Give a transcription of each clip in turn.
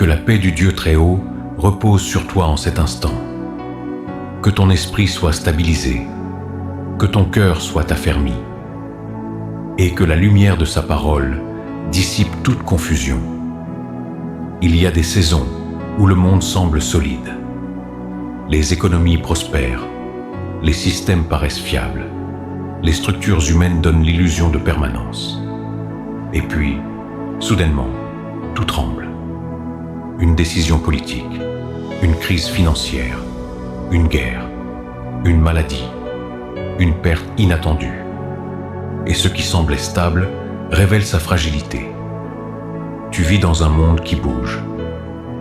Que la paix du Dieu très haut repose sur toi en cet instant. Que ton esprit soit stabilisé, que ton cœur soit affermi, et que la lumière de sa parole dissipe toute confusion. Il y a des saisons où le monde semble solide. Les économies prospèrent, les systèmes paraissent fiables, les structures humaines donnent l'illusion de permanence. Et puis, soudainement, tout tremble. Une décision politique, une crise financière, une guerre, une maladie, une perte inattendue. Et ce qui semblait stable révèle sa fragilité. Tu vis dans un monde qui bouge,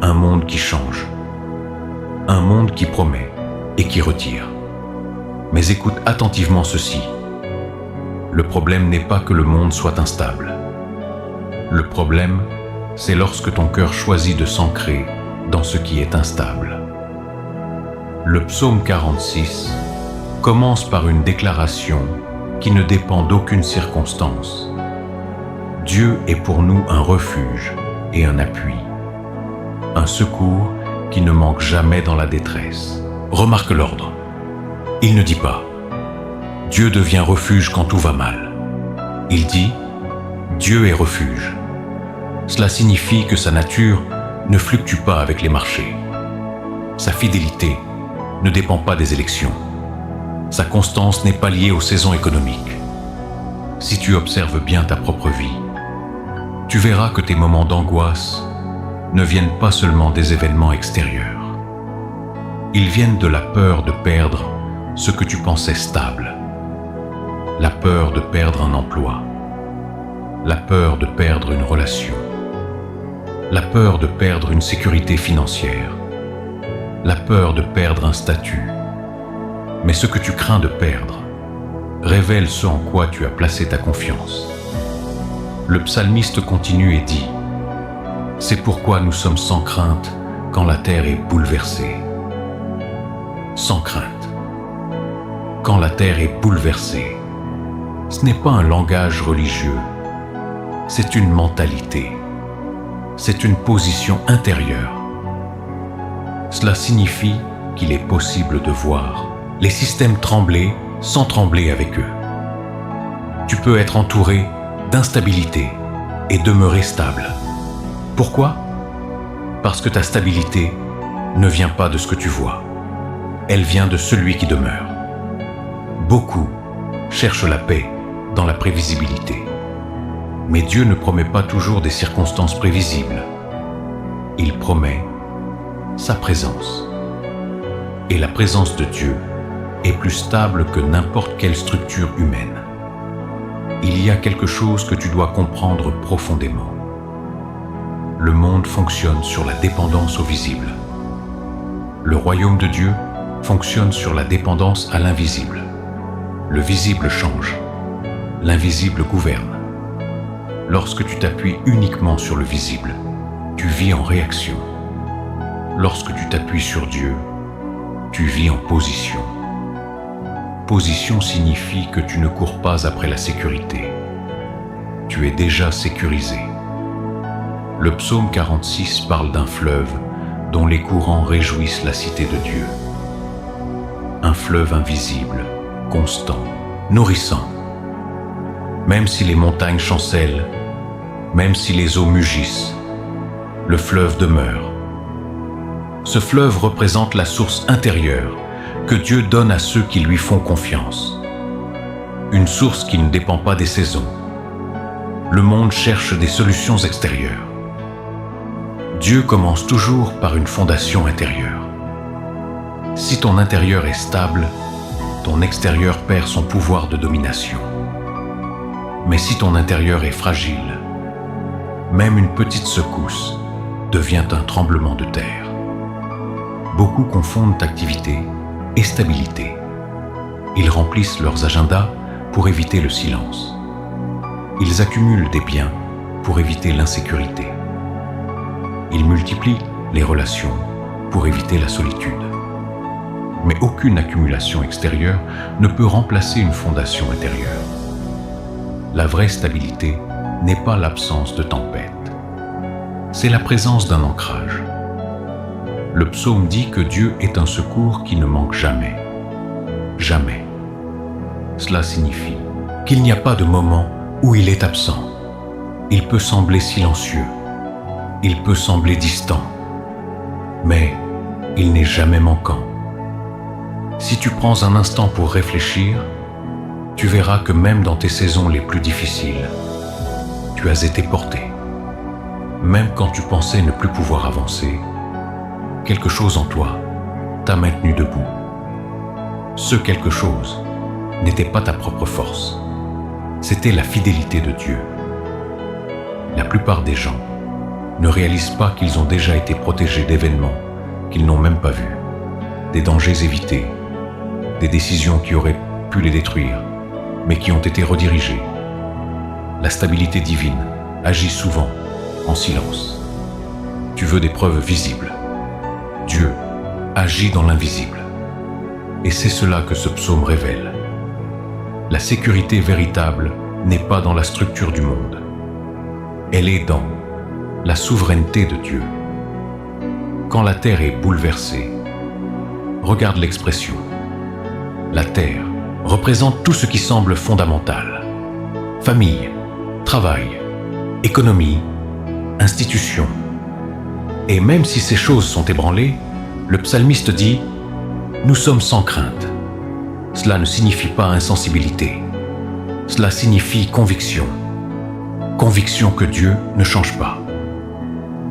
un monde qui change, un monde qui promet et qui retire. Mais écoute attentivement ceci. Le problème n'est pas que le monde soit instable. Le problème, c'est lorsque ton cœur choisit de s'ancrer dans ce qui est instable. Le psaume 46 commence par une déclaration qui ne dépend d'aucune circonstance. Dieu est pour nous un refuge et un appui, un secours qui ne manque jamais dans la détresse. Remarque l'ordre. Il ne dit pas « Dieu devient refuge quand tout va mal ». Il dit « Dieu est refuge ». Cela signifie que sa nature ne fluctue pas avec les marchés. Sa fidélité ne dépend pas des élections. Sa constance n'est pas liée aux saisons économiques. Si tu observes bien ta propre vie, tu verras que tes moments d'angoisse ne viennent pas seulement des événements extérieurs. Ils viennent de la peur de perdre ce que tu pensais stable, la peur de perdre un emploi, la peur de perdre une relation, la peur de perdre une sécurité financière, la peur de perdre un statut. Mais ce que tu crains de perdre révèle ce en quoi tu as placé ta confiance. Le psalmiste continue et dit « C'est pourquoi nous sommes sans crainte quand la terre est bouleversée. » Sans crainte. Quand la terre est bouleversée, ce n'est pas un langage religieux, c'est une mentalité, c'est une position intérieure. Cela signifie qu'il est possible de voir les systèmes trembler sans trembler avec eux. Tu peux être entouré d'instabilité et demeurer stable. Pourquoi ? Parce que ta stabilité ne vient pas de ce que tu vois, elle vient de celui qui demeure. Beaucoup cherchent la paix dans la prévisibilité. Mais Dieu ne promet pas toujours des circonstances prévisibles. Il promet sa présence. Et la présence de Dieu est plus stable que n'importe quelle structure humaine. Il y a quelque chose que tu dois comprendre profondément. Le monde fonctionne sur la dépendance au visible. Le royaume de Dieu fonctionne sur la dépendance à l'invisible. Le visible change, l'invisible gouverne. Lorsque tu t'appuies uniquement sur le visible, tu vis en réaction. Lorsque tu t'appuies sur Dieu, tu vis en position. Position signifie que tu ne cours pas après la sécurité. Tu es déjà sécurisé. Le psaume 46 parle d'un fleuve dont les courants réjouissent la cité de Dieu. Un fleuve invisible, constant, nourrissant. Même si les montagnes chancellent, même si les eaux mugissent, le fleuve demeure. Ce fleuve représente la source intérieure que Dieu donne à ceux qui lui font confiance. Une source qui ne dépend pas des saisons. Le monde cherche des solutions extérieures. Dieu commence toujours par une fondation intérieure. Si ton intérieur est stable, ton extérieur perd son pouvoir de domination. Mais si ton intérieur est fragile, même une petite secousse devient un tremblement de terre. Beaucoup confondent activité et stabilité. Ils remplissent leurs agendas pour éviter le silence. Ils accumulent des biens pour éviter l'insécurité. Ils multiplient les relations pour éviter la solitude. Mais aucune accumulation extérieure ne peut remplacer une fondation intérieure. La vraie stabilité n'est pas l'absence de tempête. c'est la présence d'un ancrage. Le psaume dit que Dieu est un secours qui ne manque jamais. Jamais. Cela signifie qu'il n'y a pas de moment où il est absent. Il peut sembler silencieux, il peut sembler distant, mais il n'est jamais manquant. Si tu prends un instant pour réfléchir, tu verras que même dans tes saisons les plus difficiles, tu as été porté. Même quand tu pensais ne plus pouvoir avancer, quelque chose en toi t'a maintenu debout. Ce quelque chose n'était pas ta propre force, c'était la fidélité de Dieu. La plupart des gens ne réalisent pas qu'ils ont déjà été protégés d'événements qu'ils n'ont même pas vus, des dangers évités, des décisions qui auraient pu les détruire, mais qui ont été redirigées. La stabilité divine agit souvent en silence. Tu veux des preuves visibles. Dieu agit dans l'invisible. Et c'est cela que ce psaume révèle. La sécurité véritable n'est pas dans la structure du monde. Elle est dans la souveraineté de Dieu. Quand la terre est bouleversée, regarde l'expression. La terre représente tout ce qui semble fondamental. Famille, travail, économie, institution. Et même si ces choses sont ébranlées, le psalmiste dit « Nous sommes sans crainte ». Cela ne signifie pas insensibilité. Cela signifie conviction. Conviction que Dieu ne change pas.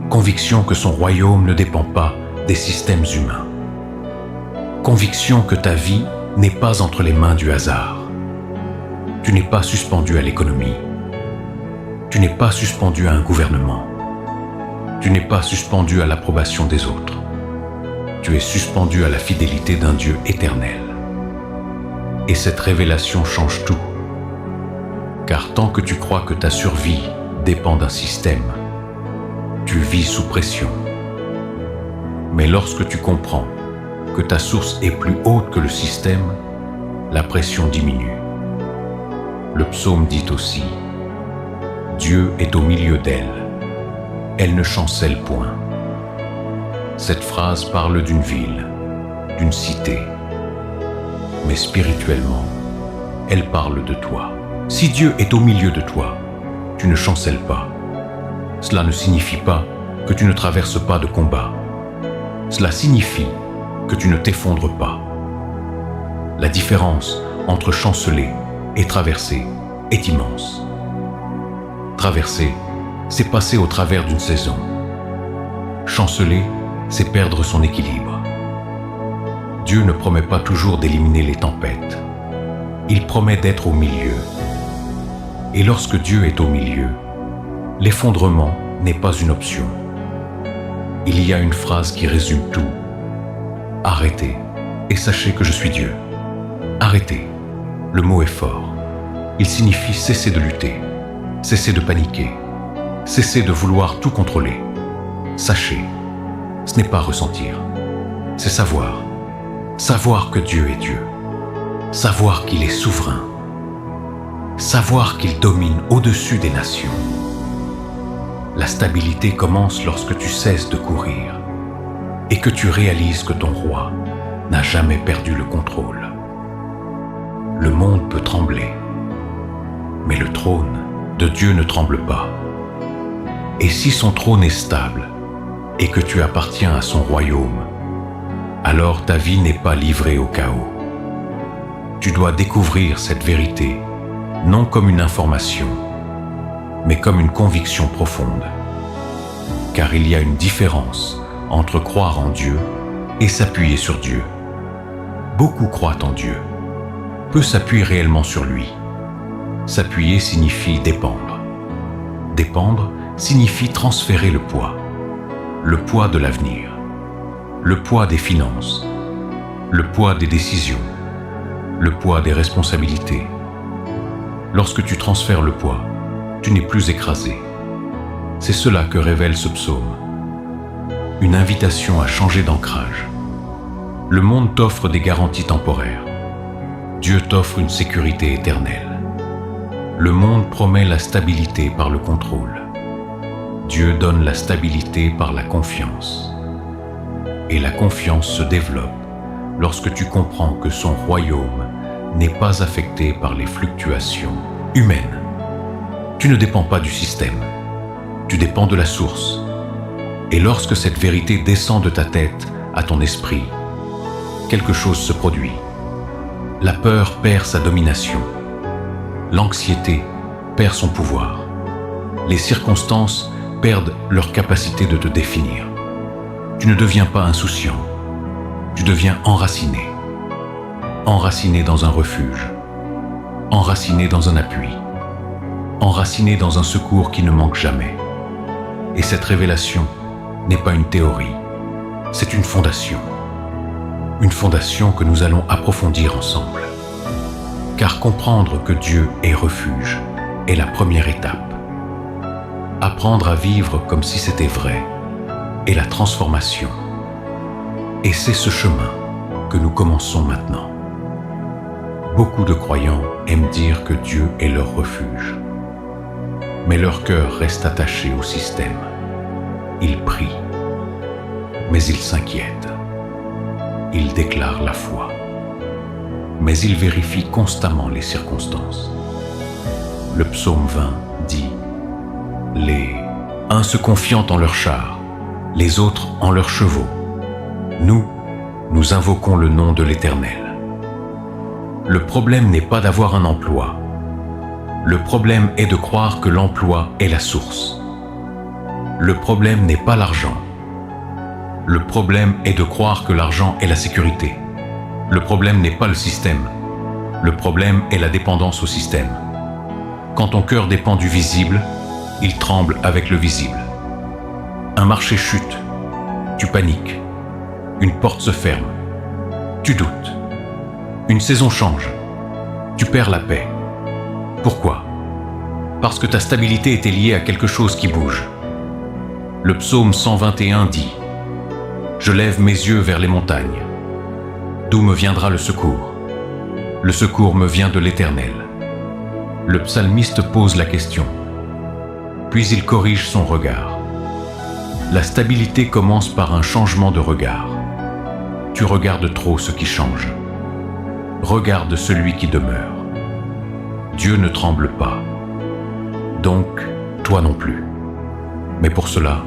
Conviction que son royaume ne dépend pas des systèmes humains. Conviction que ta vie n'est pas entre les mains du hasard. Tu n'es pas suspendu à l'économie. Tu n'es pas suspendu à un gouvernement. Tu n'es pas suspendu à l'approbation des autres. Tu es suspendu à la fidélité d'un Dieu éternel. Et cette révélation change tout. Car tant que tu crois que ta survie dépend d'un système, tu vis sous pression. Mais lorsque tu comprends que ta source est plus haute que le système, la pression diminue. Le psaume dit aussi « Dieu est au milieu d'elle, elle ne chancelle point ». Cette phrase parle d'une ville, d'une cité, mais spirituellement, elle parle de toi. Si Dieu est au milieu de toi, tu ne chancelles pas. Cela ne signifie pas que tu ne traverses pas de combat. Cela signifie que tu ne t'effondres pas. La différence entre chanceler et traverser est immense. Traverser, c'est passer au travers d'une saison. Chanceler, c'est perdre son équilibre. Dieu ne promet pas toujours d'éliminer les tempêtes. Il promet d'être au milieu. Et lorsque Dieu est au milieu, l'effondrement n'est pas une option. Il y a une phrase qui résume tout. Arrêtez et sachez que je suis Dieu. Arrêtez. Le mot est fort. Il signifie cesser de lutter, cesser de paniquer, cesser de vouloir tout contrôler. Sachez, ce n'est pas ressentir, c'est savoir. Savoir que Dieu est Dieu. Savoir qu'il est souverain. Savoir qu'il domine au-dessus des nations. La stabilité commence lorsque tu cesses de courir et que tu réalises que ton roi n'a jamais perdu le contrôle. Le monde peut trembler, mais le trône de Dieu ne tremble pas. Et si son trône est stable et que tu appartiens à son royaume, alors ta vie n'est pas livrée au chaos. Tu dois découvrir cette vérité, non comme une information, mais comme une conviction profonde. Car il y a une différence entre croire en Dieu et s'appuyer sur Dieu. Beaucoup croient en Dieu, peu s'appuient réellement sur lui. S'appuyer signifie dépendre. Dépendre signifie transférer le poids de l'avenir, le poids des finances, le poids des décisions, le poids des responsabilités. Lorsque tu transfères le poids, tu n'es plus écrasé. C'est cela que révèle ce psaume. Une invitation à changer d'ancrage. Le monde t'offre des garanties temporaires. Dieu t'offre une sécurité éternelle. Le monde promet la stabilité par le contrôle. Dieu donne la stabilité par la confiance. Et la confiance se développe lorsque tu comprends que son royaume n'est pas affecté par les fluctuations humaines. Tu ne dépends pas du système, tu dépends de la source. Et lorsque cette vérité descend de ta tête à ton esprit, quelque chose se produit. La peur perd sa domination. L'anxiété perd son pouvoir. Les circonstances perdent leur capacité de te définir. Tu ne deviens pas insouciant. Tu deviens enraciné. Enraciné dans un refuge. Enraciné dans un appui. Enraciné dans un secours qui ne manque jamais. Et cette révélation n'est pas une théorie, c'est une fondation. Une fondation que nous allons approfondir ensemble. Car comprendre que Dieu est refuge est la première étape. Apprendre à vivre comme si c'était vrai est la transformation. Et c'est ce chemin que nous commençons maintenant. Beaucoup de croyants aiment dire que Dieu est leur refuge. Mais leur cœur reste attaché au système. Ils prient, mais ils s'inquiètent. Ils déclarent la foi, mais ils vérifient constamment les circonstances. Le psaume 20 dit « Les uns se confiant en leurs chars, les autres en leurs chevaux. Nous invoquons le nom de l'Éternel. » Le problème n'est pas d'avoir un emploi. Le problème est de croire que l'emploi est la source. Le problème n'est pas l'argent. Le problème est de croire que l'argent est la sécurité. Le problème n'est pas le système. Le problème est la dépendance au système. Quand ton cœur dépend du visible, il tremble avec le visible. Un marché chute, tu paniques. Une porte se ferme, tu doutes. Une saison change, tu perds la paix. Pourquoi ? Parce que ta stabilité était liée à quelque chose qui bouge. Le psaume 121 dit « Je lève mes yeux vers les montagnes. D'où me viendra le secours ? Le secours me vient de l'Éternel. » Le psalmiste pose la question. Puis il corrige son regard. La stabilité commence par un changement de regard. Tu regardes trop ce qui change. Regarde celui qui demeure. Dieu ne tremble pas. Donc, toi non plus. Mais pour cela,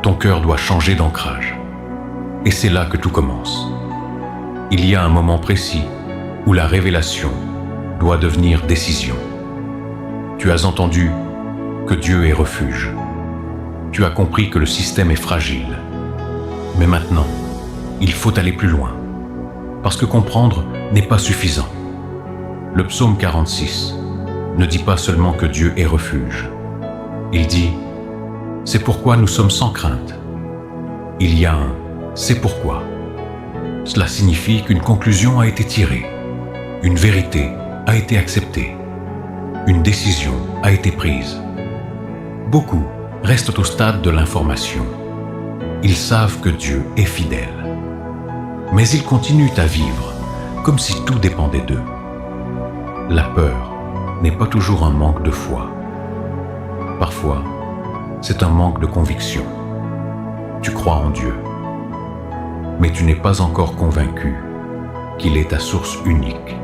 ton cœur doit changer d'ancrage. Et c'est là que tout commence. Il y a un moment précis où la révélation doit devenir décision. Tu as entendu que Dieu est refuge. Tu as compris que le système est fragile. Mais maintenant, il faut aller plus loin. Parce que comprendre n'est pas suffisant. Le psaume 46 ne dit pas seulement que Dieu est refuge. Il dit « C'est pourquoi nous sommes sans crainte ». Il y a un « c'est pourquoi ». Cela signifie qu'une conclusion a été tirée, une vérité a été acceptée, une décision a été prise. Beaucoup restent au stade de l'information. Ils savent que Dieu est fidèle. Mais ils continuent à vivre comme si tout dépendait d'eux. La peur n'est pas toujours un manque de foi. Parfois, c'est un manque de conviction. Tu crois en Dieu, mais tu n'es pas encore convaincu qu'il est ta source unique.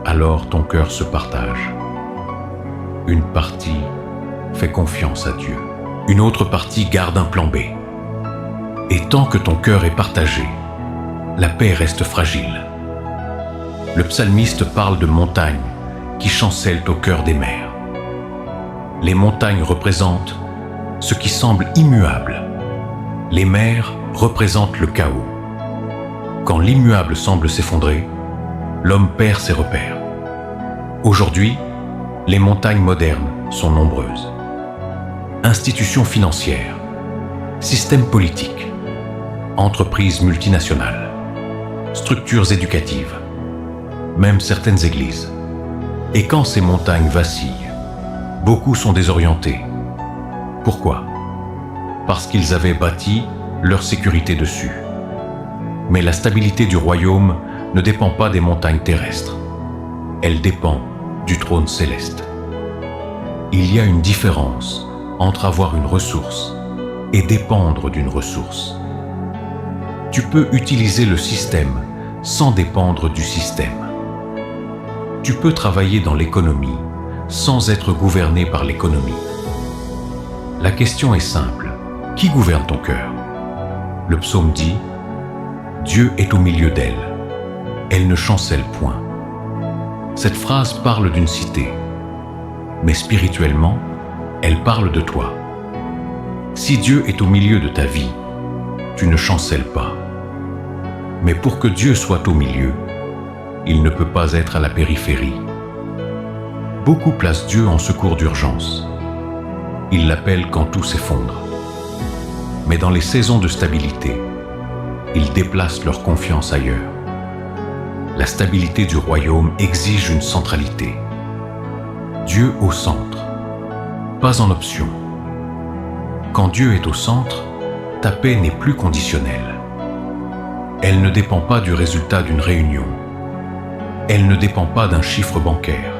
Alors ton cœur se partage. Une partie fait confiance à Dieu. Une autre partie garde un plan B. Et tant que ton cœur est partagé, la paix reste fragile. Le psalmiste parle de montagnes qui chancellent au cœur des mers. Les montagnes représentent ce qui semble immuable. Les mers représentent le chaos. Quand l'immuable semble s'effondrer, l'homme perd ses repères. Aujourd'hui, les montagnes modernes sont nombreuses. Institutions financières, systèmes politiques, entreprises multinationales, structures éducatives, même certaines églises. Et quand ces montagnes vacillent, beaucoup sont désorientés. Pourquoi ? Parce qu'ils avaient bâti leur sécurité dessus. Mais la stabilité du royaume ne dépend pas des montagnes terrestres. Elle dépend du trône céleste. Il y a une différence entre avoir une ressource et dépendre d'une ressource. Tu peux utiliser le système sans dépendre du système. Tu peux travailler dans l'économie sans être gouverné par l'économie. La question est simple. Qui gouverne ton cœur? Le psaume dit « Dieu est au milieu d'elle. Elle ne chancelle point. » Cette phrase parle d'une cité, mais spirituellement, elle parle de toi. Si Dieu est au milieu de ta vie, tu ne chancelles pas. Mais pour que Dieu soit au milieu, il ne peut pas être à la périphérie. Beaucoup placent Dieu en secours d'urgence. Ils l'appellent quand tout s'effondre. Mais dans les saisons de stabilité, ils déplacent leur confiance ailleurs. La stabilité du royaume exige une centralité. Dieu au centre, pas en option. Quand Dieu est au centre, ta paix n'est plus conditionnelle. Elle ne dépend pas du résultat d'une réunion. Elle ne dépend pas d'un chiffre bancaire.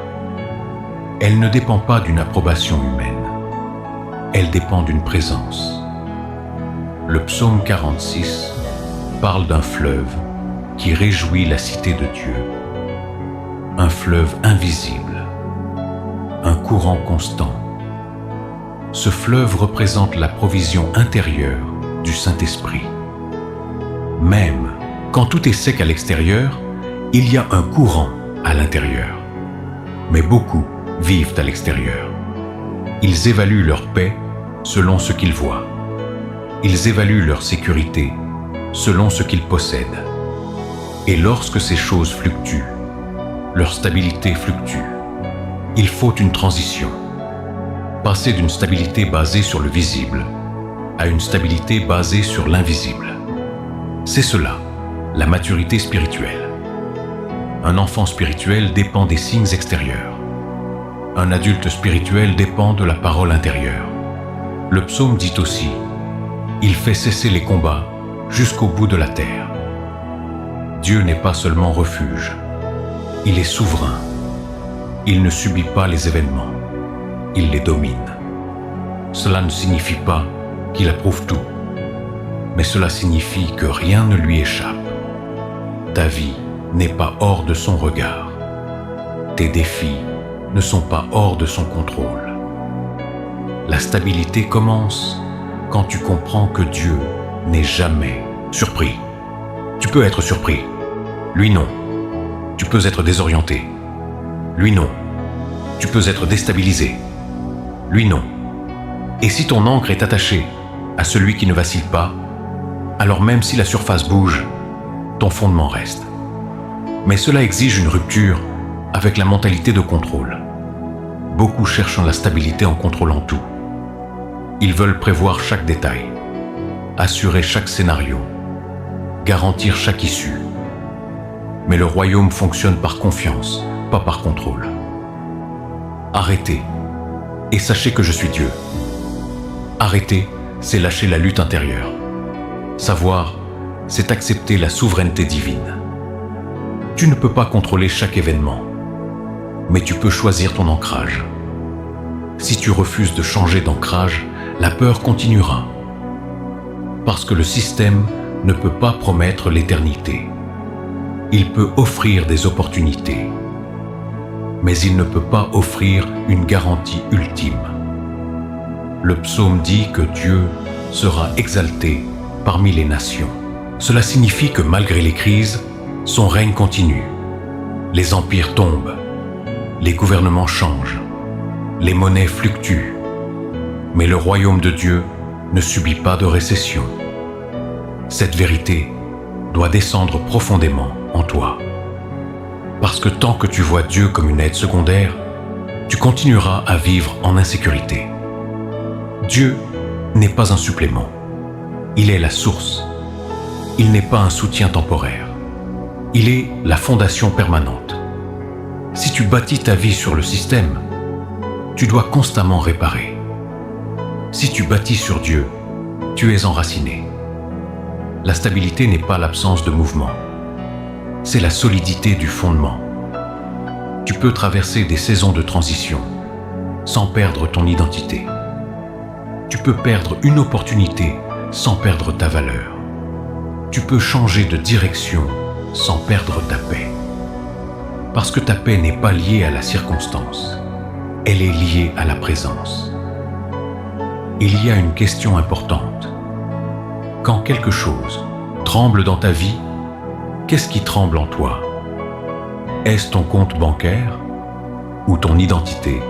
Elle ne dépend pas d'une approbation humaine. Elle dépend d'une présence. Le psaume 46 parle d'un fleuve qui réjouit la cité de Dieu. Un fleuve invisible, un courant constant. Ce fleuve représente la provision intérieure du Saint-Esprit. Même quand tout est sec à l'extérieur, il y a un courant à l'intérieur. Mais beaucoup vivent à l'extérieur. Ils évaluent leur paix selon ce qu'ils voient. Ils évaluent leur sécurité selon ce qu'ils possèdent. Et lorsque ces choses fluctuent, leur stabilité fluctue. Il faut une transition. Passer d'une stabilité basée sur le visible à une stabilité basée sur l'invisible. C'est cela, la maturité spirituelle. Un enfant spirituel dépend des signes extérieurs. Un adulte spirituel dépend de la parole intérieure. Le psaume dit aussi « Il fait cesser les combats jusqu'au bout de la terre ». Dieu n'est pas seulement refuge, il est souverain. Il ne subit pas les événements, il les domine. Cela ne signifie pas qu'il approuve tout, mais cela signifie que rien ne lui échappe. Ta vie n'est pas hors de son regard. Tes défis ne sont pas hors de son contrôle. La stabilité commence quand tu comprends que Dieu n'est jamais surpris. Tu peux être surpris, lui non. Tu peux être désorienté, lui non. Tu peux être déstabilisé, lui non. Et si ton ancre est attachée à celui qui ne vacille pas, alors même si la surface bouge, ton fondement reste. Mais cela exige une rupture avec la mentalité de contrôle. Beaucoup cherchent la stabilité en contrôlant tout. Ils veulent prévoir chaque détail, assurer chaque scénario, garantir chaque issue. Mais le royaume fonctionne par confiance, pas par contrôle. Arrêtez et sachez que je suis Dieu. Arrêter, c'est lâcher la lutte intérieure. Savoir, c'est accepter la souveraineté divine. Tu ne peux pas contrôler chaque événement, mais tu peux choisir ton ancrage. Si tu refuses de changer d'ancrage, la peur continuera. Parce que le système ne peut pas promettre l'éternité. Il peut offrir des opportunités, mais il ne peut pas offrir une garantie ultime. Le psaume dit que Dieu sera exalté parmi les nations. Cela signifie que malgré les crises, son règne continue. Les empires tombent, les gouvernements changent, les monnaies fluctuent, mais le royaume de Dieu ne subit pas de récession. Cette vérité doit descendre profondément en toi. Parce que tant que tu vois Dieu comme une aide secondaire, tu continueras à vivre en insécurité. Dieu n'est pas un supplément. Il est la source. Il n'est pas un soutien temporaire. Il est la fondation permanente. Si tu bâtis ta vie sur le système, tu dois constamment réparer. Si tu bâtis sur Dieu, tu es enraciné. La stabilité n'est pas l'absence de mouvement. C'est la solidité du fondement. Tu peux traverser des saisons de transition sans perdre ton identité. Tu peux perdre une opportunité sans perdre ta valeur. Tu peux changer de direction sans perdre ta paix. Parce que ta paix n'est pas liée à la circonstance, elle est liée à la présence. Il y a une question importante. Quand quelque chose tremble dans ta vie, qu'est-ce qui tremble en toi? Est-ce ton compte bancaire ou ton identité?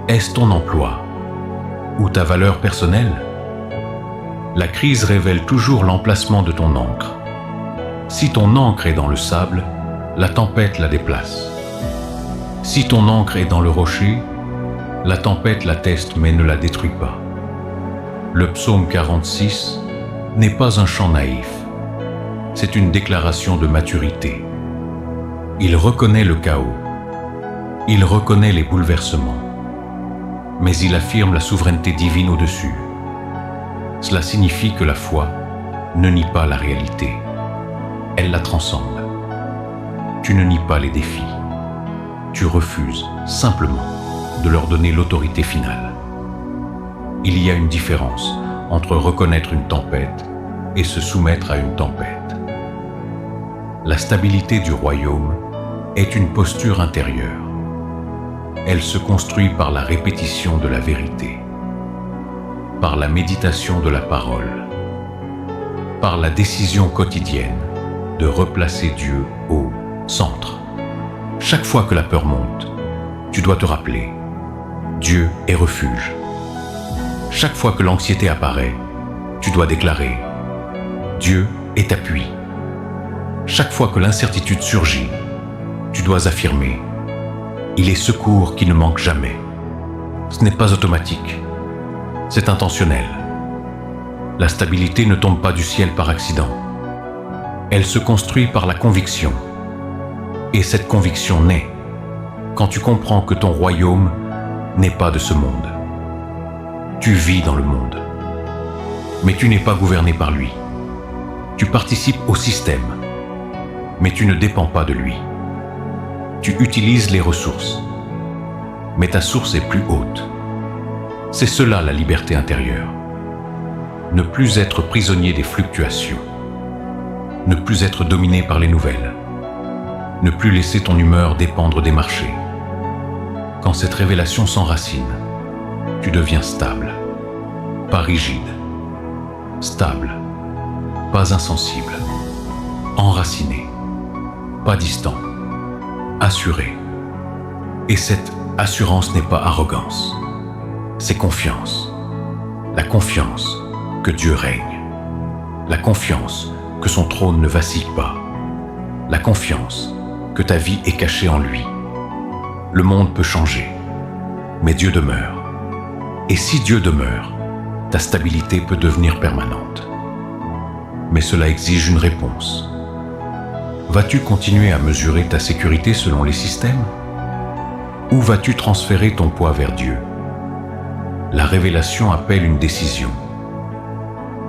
Est-ce ton emploi ou ta valeur personnelle? La crise révèle toujours l'emplacement de ton ancre. Si ton ancre est dans le sable, la tempête la déplace. Si ton ancre est dans le rocher, la tempête la teste mais ne la détruit pas. Le psaume 46 n'est pas un chant naïf, c'est une déclaration de maturité. Il reconnaît le chaos, il reconnaît les bouleversements, mais il affirme la souveraineté divine au-dessus. Cela signifie que la foi ne nie pas la réalité, elle la transcende. Tu ne nies pas les défis, tu refuses simplement de leur donner l'autorité finale. Il y a une différence entre reconnaître une tempête et se soumettre à une tempête. La stabilité du royaume est une posture intérieure. Elle se construit par la répétition de la vérité, par la méditation de la parole, par la décision quotidienne de replacer Dieu au centre. Chaque fois que la peur monte, tu dois te rappeler, Dieu est refuge. Chaque fois que l'anxiété apparaît, tu dois déclarer, Dieu est appui. Chaque fois que l'incertitude surgit, tu dois affirmer, il est secours qui ne manque jamais. Ce n'est pas automatique, c'est intentionnel. La stabilité ne tombe pas du ciel par accident. Elle se construit par la conviction. Et cette conviction naît quand tu comprends que ton royaume n'est pas de ce monde. Tu vis dans le monde, mais tu n'es pas gouverné par lui. Tu participes au système, mais tu ne dépends pas de lui. Tu utilises les ressources, mais ta source est plus haute. C'est cela la liberté intérieure. Ne plus être prisonnier des fluctuations. Ne plus être dominé par les nouvelles. Ne plus laisser ton humeur dépendre des marchés. Quand cette révélation s'enracine, tu deviens stable, pas rigide. Stable, pas insensible. Enraciné, pas distant. Assuré. Et cette assurance n'est pas arrogance, c'est confiance. La confiance que Dieu règne. La confiance que son trône ne vacille pas. La confiance que ta vie est cachée en lui. Le monde peut changer, mais Dieu demeure. Et si Dieu demeure, ta stabilité peut devenir permanente. Mais cela exige une réponse. Vas-tu continuer à mesurer ta sécurité selon les systèmes? Ou vas-tu transférer ton poids vers Dieu? La révélation appelle une décision.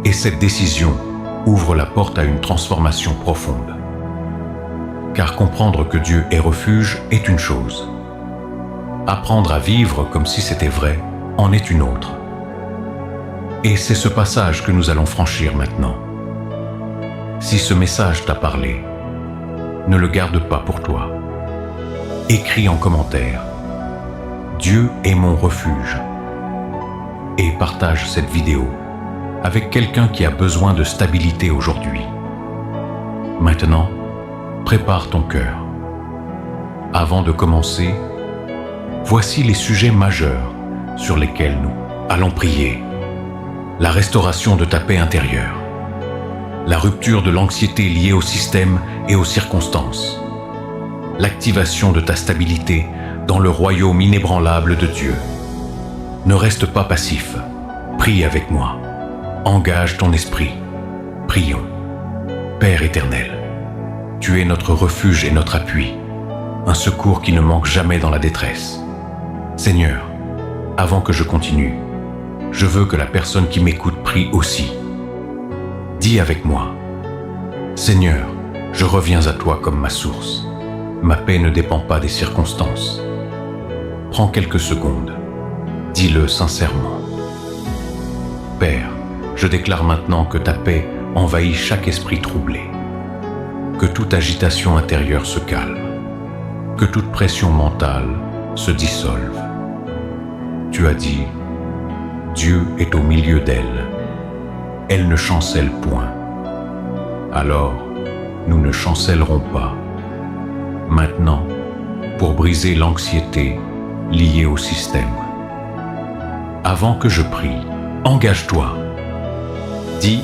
Et cette décision ouvre la porte à une transformation profonde. Car comprendre que Dieu est refuge est une chose. Apprendre à vivre comme si c'était vrai en est une autre. Et c'est ce passage que nous allons franchir maintenant. Si ce message t'a parlé, ne le garde pas pour toi. Écris en commentaire « Dieu est mon refuge » et partage cette vidéo avec quelqu'un qui a besoin de stabilité aujourd'hui. Maintenant, prépare ton cœur. Avant de commencer, voici les sujets majeurs sur lesquels nous allons prier. La restauration de ta paix intérieure. La rupture de l'anxiété liée au système et aux circonstances. L'activation de ta stabilité dans le royaume inébranlable de Dieu. Ne reste pas passif. Prie avec moi. Engage ton esprit. Prions. Père éternel, tu es notre refuge et notre appui, un secours qui ne manque jamais dans la détresse. Seigneur, avant que je continue, je veux que la personne qui m'écoute prie aussi. Dis avec moi, Seigneur, je reviens à toi comme ma source. Ma paix ne dépend pas des circonstances. Prends quelques secondes. Dis-le sincèrement. Père, je déclare maintenant que ta paix envahit chaque esprit troublé. Que toute agitation intérieure se calme. Que toute pression mentale se dissolve. Tu as dit, Dieu est au milieu d'elle. Elle ne chancelle point. Alors, nous ne chancellerons pas. Maintenant, pour briser l'anxiété liée au système. Avant que je prie, engage-toi. Dis,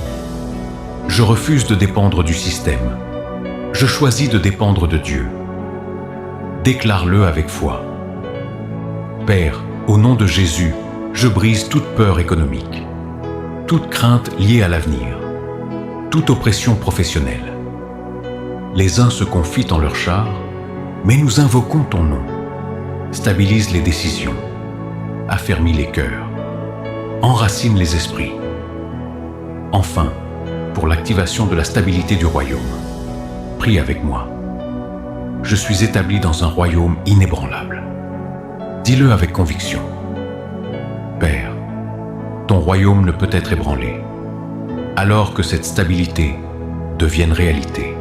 je refuse de dépendre du système. Je choisis de dépendre de Dieu. Déclare-le avec foi. Père, au nom de Jésus, je brise toute peur économique, toute crainte liée à l'avenir, toute oppression professionnelle. Les uns se confient en leur char, mais nous invoquons ton nom. Stabilise les décisions, affermis les cœurs, enracine les esprits. Enfin, pour l'activation de la stabilité du royaume, prie avec moi. Je suis établi dans un royaume inébranlable. Dis-le avec conviction. Père, ton royaume ne peut être ébranlé, alors que cette stabilité devienne réalité.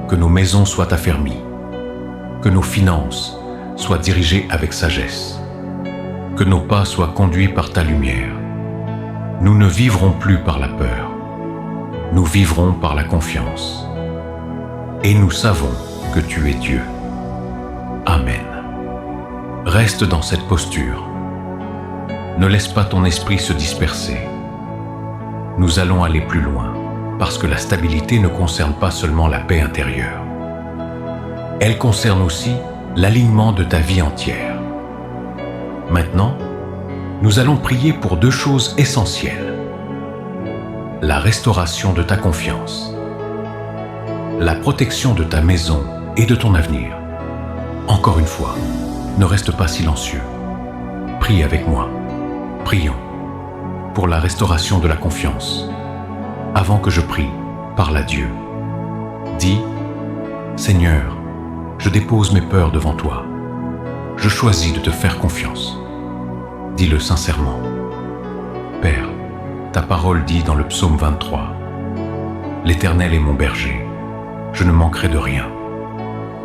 Que nos maisons soient affermies, que nos finances soient dirigées avec sagesse, que nos pas soient conduits par ta lumière. Nous ne vivrons plus par la peur, nous vivrons par la confiance. Et nous savons que tu es Dieu. Amen. Reste dans cette posture. Ne laisse pas ton esprit se disperser. Nous allons aller plus loin, parce que la stabilité ne concerne pas seulement la paix intérieure. Elle concerne aussi l'alignement de ta vie entière. Maintenant, nous allons prier pour deux choses essentielles. La restauration de ta confiance. La protection de ta maison et de ton avenir. Encore une fois, ne reste pas silencieux. Prie avec moi. Prions pour la restauration de la confiance. Avant que je prie, parle à Dieu. Dis, Seigneur, je dépose mes peurs devant toi. Je choisis de te faire confiance. Dis-le sincèrement. Père, ta parole dit dans le psaume 23, L'Éternel est mon berger. Je ne manquerai de rien.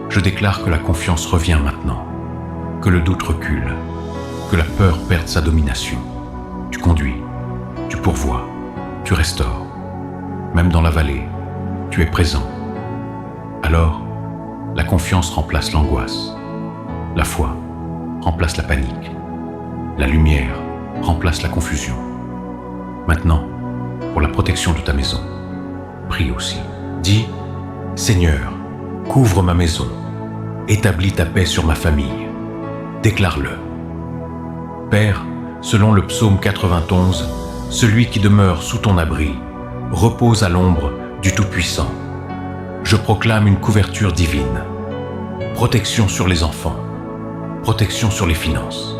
Je déclare que la confiance revient maintenant, que le doute recule, que la peur perde sa domination. Tu conduis, tu pourvois, tu restaures. Même dans la vallée, tu es présent. Alors, la confiance remplace l'angoisse. La foi remplace la panique. La lumière remplace la confusion. Maintenant, pour la protection de ta maison, prie aussi. Dis, Seigneur, couvre ma maison, établis ta paix sur ma famille. Déclare-le. Père, selon le psaume 91, celui qui demeure sous ton abri repose à l'ombre du Tout-Puissant. Je proclame une couverture divine. Protection sur les enfants, protection sur les finances,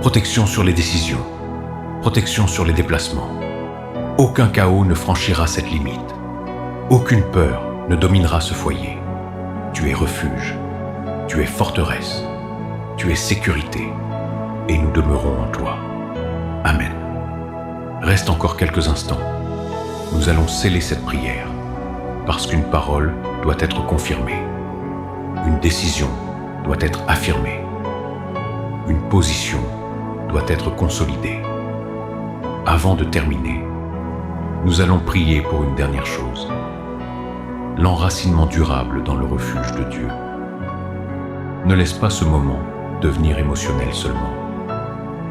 protection sur les décisions, protection sur les déplacements. Aucun chaos ne franchira cette limite. Aucune peur ne dominera ce foyer. Tu es refuge, tu es forteresse, tu es sécurité, et nous demeurons en toi. Amen. Reste encore quelques instants. Nous allons sceller cette prière, parce qu'une parole doit être confirmée. Une décision doit être affirmée. Une position doit être consolidée. Avant de terminer, nous allons prier pour une dernière chose. L'enracinement durable dans le refuge de Dieu. Ne laisse pas ce moment devenir émotionnel seulement.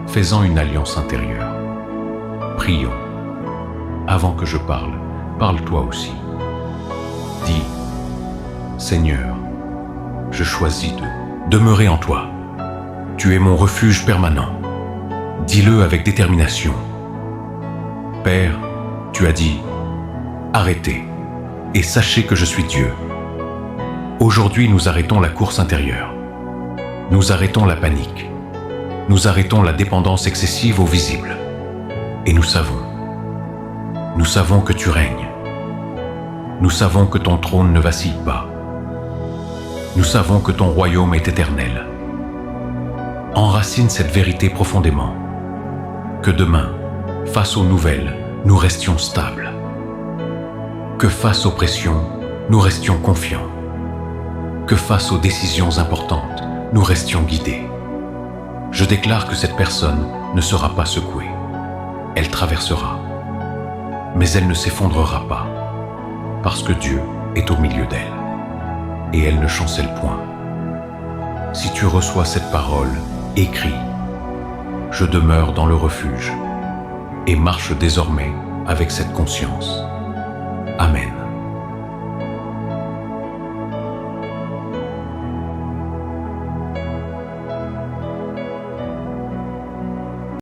Fais-en une alliance intérieure. Prions. Avant que je parle, parle toi aussi. Dis, Seigneur, je choisis de demeurer en toi. Tu es mon refuge permanent. Dis-le avec détermination. Père, tu as dit, arrêtez et sachez que je suis Dieu. Aujourd'hui, nous arrêtons la course intérieure. Nous arrêtons la panique. Nous arrêtons la dépendance excessive au visible. Et nous savons que tu règnes. Nous savons que ton trône ne vacille pas. Nous savons que ton royaume est éternel. Enracine cette vérité profondément. Que demain, face aux nouvelles, nous restions stables. Que face aux pressions, nous restions confiants. Que face aux décisions importantes, nous restions guidés. Je déclare que cette personne ne sera pas secouée. Elle traversera. Mais elle ne s'effondrera pas, parce que Dieu est au milieu d'elle, et elle ne chancelle point. Si tu reçois cette parole, écris « Je demeure dans le refuge » et marche désormais avec cette conscience. Amen.